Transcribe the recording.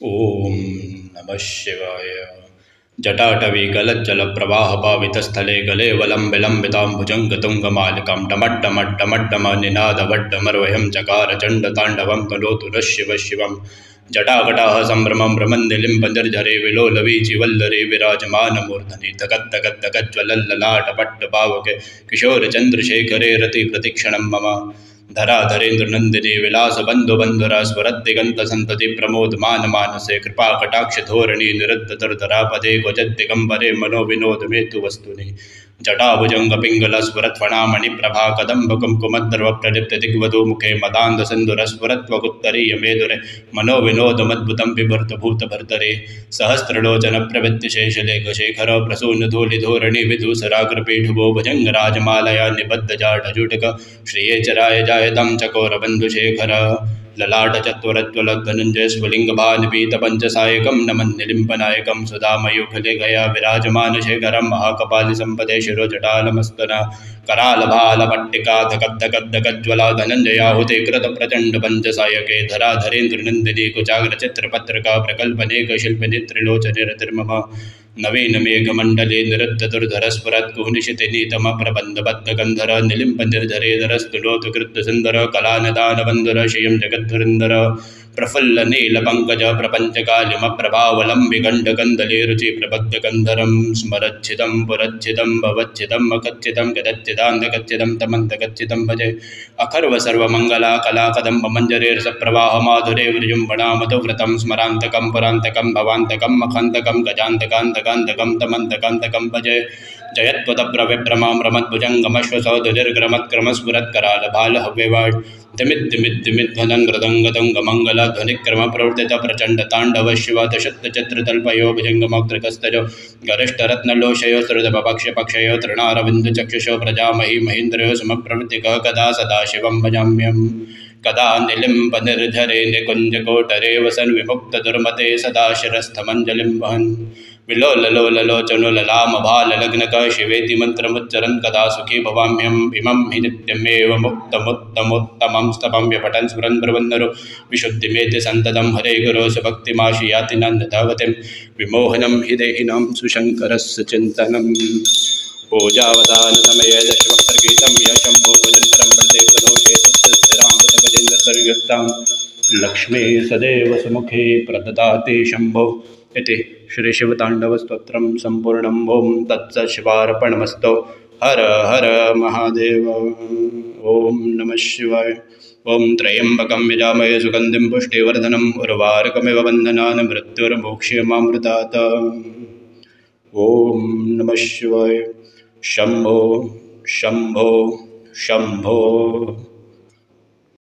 ओम नमः शिवाय। जटाटवी गलज्जलप्रवाहपावितस्थले गले वलं विलम्बिताम्बुजङ्गतुङ्गमालिकां डमड्डमड्डमड्डमनिनादवड्डमर्वयं चकार चण्डताण्डवं करोतु नः शिवः शिवं। जटाकटाः सम्भ्रमं भ्रमन्दिलिम्बनिर्झरे विलोलवीचिवल्लरे विराजमानमूर्धनि धगद्धगद्धगज्ज्वलल्ललाटपट्टपावके किशोरचन्द्रशेखरे रतिप्रतिक्षणं मम। धराधरेन्द्रनन्दिनी विलासबन्धुबन्धुरा स्वरद्दिगन्तसन्तति प्रमोदमान मानसे कृपाकटाक्षधोरणी निरुद्धतरतरापदे क्वचिद्दिगम्बरे मनोविनोदमेतु वस्तुनि। जटाभुजङ्गपिङ्गलस्फुरत्फणामणिप्रभा कदम्बकुङ्कुमद्रवप्रलिप्तदिग्वधूमुखे मदान्दसिन्धुरस्फुरत्वकुत्तरीयमेदुरे मनोविनोदमद्भुतं बिभर्तभूतभर्तरे। सहस्रलोचनप्रवृत्तिशेषलेखशेखर प्रसूनधूलिधोरणि विधूसराग्रपीठुभो भुजङ्गराजमालया निबद्धजाढजुटक श्रिये चराय जायतां चकोरबन्धुशेखर। ललाटचत्वरत्वलग्धनञ्जय स्वलिङ्गभानिपीतपञ्चसायकं नमन्निलिम्पनायकं सुधामयूखले गया विराजमानशेखरं महाकपालिसम्पदे शिरोजटालमस्तन करालभालपट्टिका धगद्धगद्धगज्ज्वला धनञ्जयाहुते कृतप्रचण्डपञ्चसायके धराधरेन्द्रनन्दिनी कुचाग्रचित्रपत्रिका प्रकल्पनेकशिल्पिनि त्रिलोचने रतिर्मम। नवीनमेघमण्डले निरुद्धदुर्धरस्फुरत्कुहनिशितिनीतमप्रबन्धबद्धगन्धर निलिम्पनिर्धरेधरस्तुलोतु कृत्तसुन्दर कलानिदानबन्धुर श्रियं जगद्धुरन्दर प्रफुल्लनीलपङ्कज प्रपञ्चकालिमप्रभावलम्बिगण्डकन्दले रुचिप्रबद्धगन्धरं स्मरच्छिदं पुरच्छिदं भवच्छिदं मकच्छिदं गदच्छिदान्धकच्छिदं तमन्धकच्छिदं भजे। अखर्वसर्वमङ्गला कलाकदम्बमञ्जरे रसप्रवाहमाधुरे विजृम्भणामधुव्रतं स्मरान्तकं पुरान्तकं भवान्तकं मखान्तकं गजान्तकान्तकान्तकं तमन्तकान्तकं भजे। जयत्वतप्रविभ्रमां रमद्भुजङ्गमश्वसौधुर्गमत्क्रमस्फुरत्करालभालहव्यवाट् दिमिद्दिमिद्दिमिद्घनङ्गृदङ्गदङ्गमङ्गलध्वनिक्रमप्रवर्तितप्रचण्डताण्डव शिवातशतचित्रतल्पयो भुजङ्गमग्रकस्तजो गरिष्ठरत्नलोषयो सृदपपक्षपक्षयो तृणारविन्दुचक्षुषो प्रजामही महीन्द्रयो समप्रवृत्तिकः कदा सदाशिवं भजाम्यहम्। कदा निलिम्पनिर्झरे निकुञ्जकोटरे वसन् विमुक्तदुर्मते सदा शिरस्थमञ्जलिं वहन्। विलोललोललोचनो ललामभाललग्नकः शिवेति मन्त्रमुच्चरन् कदा सुखी भवाम्यहम्। इमं हि नित्यमेव मुक्तमुत्तमोत्तमं स्तवं व्यपठन् स्मरन् ब्रवन्नरो विशुद्धिमेति सन्ततं हरे गुरो सुभक्तिमाशि नन्दधावतिं विमोहनं हि देहिनां सुशङ्करस्य चिन्तनम्। पूजावदानसमये दशवक्त्रगीतं यशम्भोजन्तरं प्रदेवदोषे तत्स्थिरां गजेन्द्रतर्युक्तां लक्ष्मी सदैव सुमुखे प्रददाति शम्भो इति श्रीशिवताण्डवस्तोत्रं सम्पूर्णम्। ओं तत्सशिवार्पणमस्तु। हर हर महादेव। ओं नमः शिवाय। ओं त्र्यम्बकं यजामहे सुगन्धिं पुष्टिवर्धनम् उर्वारुकमिव बन्धनान् मृत्युर्मोक्ष्यमामृतात्। ओं नमः शिवाय। शम्भो शम्भो शम्भो।